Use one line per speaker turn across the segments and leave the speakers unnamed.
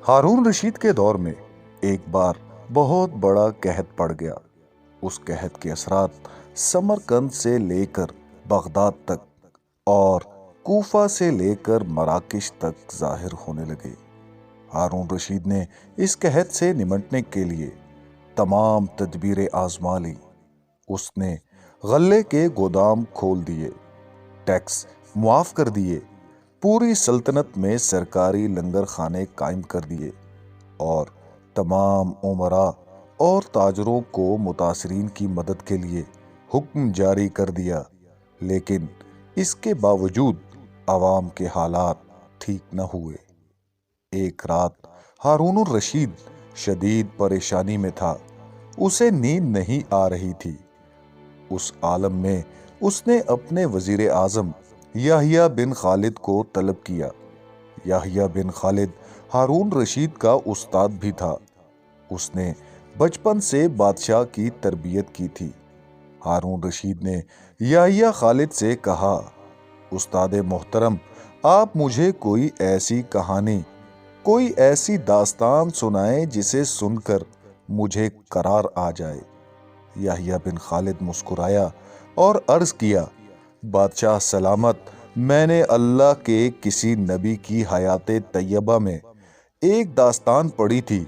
ہارون رشید کے دور میں ایک بار بہت بڑا قحط پڑ گیا۔ اس قحط کے اثرات سمرقند سے لے کر بغداد تک اور کوفہ سے لے کر مراکش تک ظاہر ہونے لگے۔ ہارون رشید نے اس قحط سے نمٹنے کے لیے تمام تدبیریں آزما لی۔ اس نے غلے کے گودام کھول دیے، ٹیکس معاف کر دیے، پوری سلطنت میں سرکاری لنگر خانے قائم کر دیے اور تمام امراء اور تاجروں کو متاثرین کی مدد کے لیے حکم جاری کر دیا۔ لیکن اس کے باوجود عوام کے حالات ٹھیک نہ ہوئے۔ ایک رات ہارون الرشید شدید پریشانی میں تھا، اسے نیند نہیں آ رہی تھی۔ اس عالم میں اس نے اپنے وزیر اعظم یحییٰ بن خالد کو طلب کیا۔ یحییٰ بن خالد ہارون رشید کا استاد بھی تھا۔ اس نے بچپن سے بادشاہ کی تربیت کی تھی۔ ہارون رشید نے یحییٰ خالد سے کہا، استاد محترم، آپ مجھے کوئی ایسی کہانی، کوئی ایسی داستان سنائیں جسے سن کر مجھے قرار آ جائے۔ یحییٰ بن خالد مسکرایا اور عرض کیا، بادشاہ سلامت، میں نے اللہ کے کسی نبی کی حیات طیبہ میں ایک داستان پڑھی تھی۔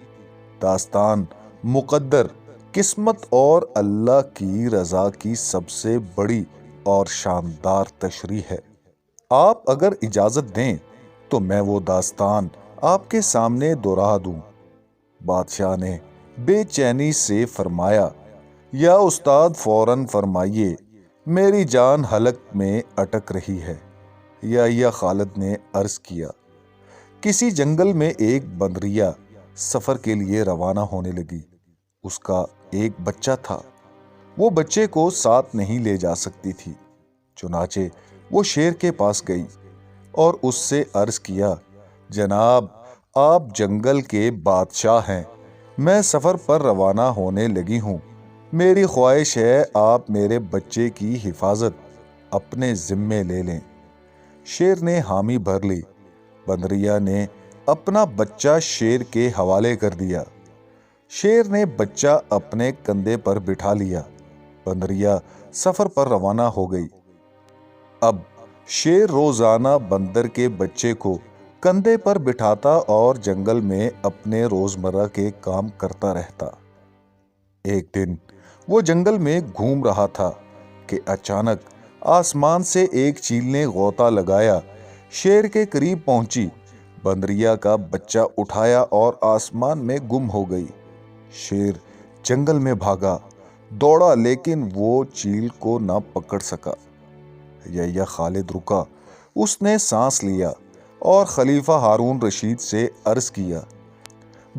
داستان مقدر، قسمت اور اللہ کی رضا کی سب سے بڑی اور شاندار تشریح ہے۔ آپ اگر اجازت دیں تو میں وہ داستان آپ کے سامنے دہرا دوں۔ بادشاہ نے بے چینی سے فرمایا، یا استاد فوراً فرمائیے، میری جان حلق میں اٹک رہی ہے۔ یحییٰ خالد نے عرض کیا، کسی جنگل میں ایک بندریا سفر کے لیے روانہ ہونے لگی۔ اس کا ایک بچہ تھا، وہ بچے کو ساتھ نہیں لے جا سکتی تھی۔ چنانچہ وہ شیر کے پاس گئی اور اس سے عرض کیا، جناب، آپ جنگل کے بادشاہ ہیں، میں سفر پر روانہ ہونے لگی ہوں، میری خواہش ہے آپ میرے بچے کی حفاظت اپنے ذمے لے لیں۔ شیر نے حامی بھر لی۔ بندریا نے اپنا بچہ شیر کے حوالے کر دیا۔ شیر نے بچہ اپنے کندھے پر بٹھا لیا۔ بندریا سفر پر روانہ ہو گئی۔ اب شیر روزانہ بندر کے بچے کو کندھے پر بٹھاتا اور جنگل میں اپنے روزمرہ کے کام کرتا رہتا۔ ایک دن وہ جنگل میں گھوم رہا تھا کہ اچانک آسمان سے ایک چیل نے غوطہ لگایا، شیر کے قریب پہنچی، بندریا کا بچہ اٹھایا اور آسمان میں گم ہو گئی۔ شیر جنگل میں بھاگا، دوڑا، لیکن وہ چیل کو نہ پکڑ سکا۔ یحییٰ خالد رکا، اس نے سانس لیا اور خلیفہ ہارون رشید سے عرض کیا،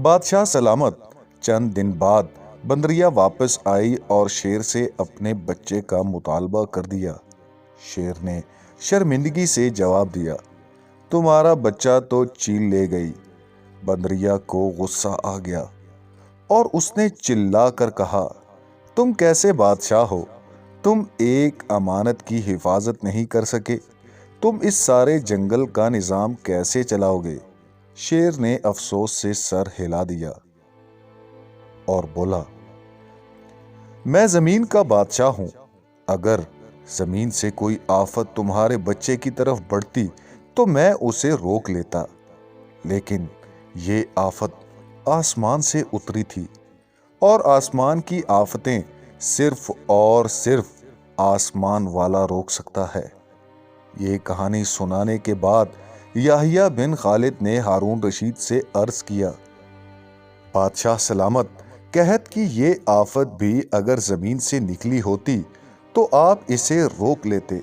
بادشاہ سلامت، چند دن بعد بندریا واپس آئی اور شیر سے اپنے بچے کا مطالبہ کر دیا۔ شیر نے شرمندگی سے جواب دیا، تمہارا بچہ تو چیل لے گئی۔ بندریا کو غصہ آ گیا اور اس نے چلا کر کہا، تم کیسے بادشاہ ہو؟ تم ایک امانت کی حفاظت نہیں کر سکے، تم اس سارے جنگل کا نظام کیسے چلاؤ گے؟ شیر نے افسوس سے سر ہلا دیا اور بولا، میں زمین کا بادشاہ ہوں، اگر زمین سے کوئی آفت تمہارے بچے کی طرف بڑھتی تو میں اسے روک لیتا، لیکن یہ آفت آسمان سے اتری تھی اور آسمان کی آفتیں صرف اور صرف آسمان والا روک سکتا ہے۔ یہ کہانی سنانے کے بعد یحییٰ بن خالد نے ہارون رشید سے عرض کیا، بادشاہ سلامت، قحط کی یہ آفت بھی اگر زمین سے نکلی ہوتی تو آپ اسے روک لیتے۔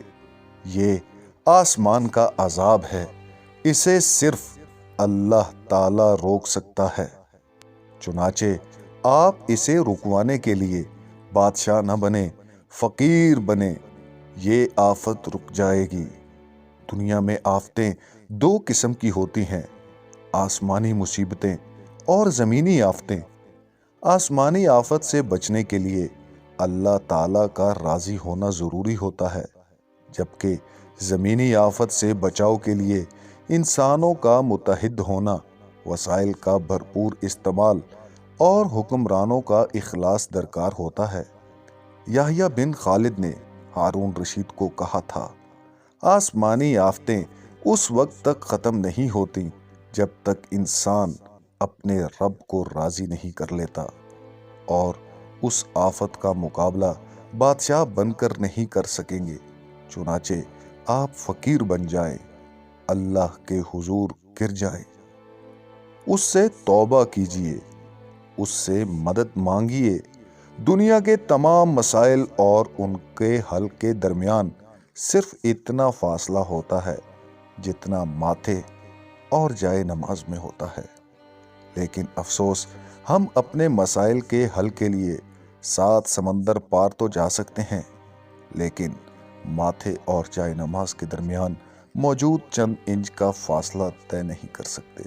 یہ آسمان کا عذاب ہے، اسے صرف اللہ تعالی روک سکتا ہے۔ چنانچہ آپ اسے رکوانے کے لیے بادشاہ نہ بنے، فقیر بنے، یہ آفت رک جائے گی۔ دنیا میں آفتیں دو قسم کی ہوتی ہیں، آسمانی مصیبتیں اور زمینی آفتیں۔ آسمانی آفت سے بچنے کے لیے اللہ تعالیٰ کا راضی ہونا ضروری ہوتا ہے، جبکہ زمینی آفت سے بچاؤ کے لیے انسانوں کا متحد ہونا وسائل کا بھرپور استعمال اور حکمرانوں کا اخلاص درکار ہوتا ہے۔ یحییٰ بن خالد نے ہارون رشید کو کہا تھا، آسمانی آفتیں اس وقت تک ختم نہیں ہوتی جب تک انسان اپنے رب کو راضی نہیں کر لیتا، اور اس آفت کا مقابلہ بادشاہ بن کر نہیں کر سکیں گے۔ چنانچہ آپ فقیر بن جائیں، اللہ کے حضور گر جائیں، اس سے توبہ کیجئے، اس سے مدد مانگیے۔ دنیا کے تمام مسائل اور ان کے حل کے درمیان صرف اتنا فاصلہ ہوتا ہے جتنا ماتھے اور جائے نماز میں ہوتا ہے، لیکن افسوس ہم اپنے مسائل کے حل کے لیے 7 سمندر پار تو جا سکتے ہیں، لیکن ماتھے اور جائے نماز کے درمیان موجود چند انچ کا فاصلہ طے نہیں کر سکتے۔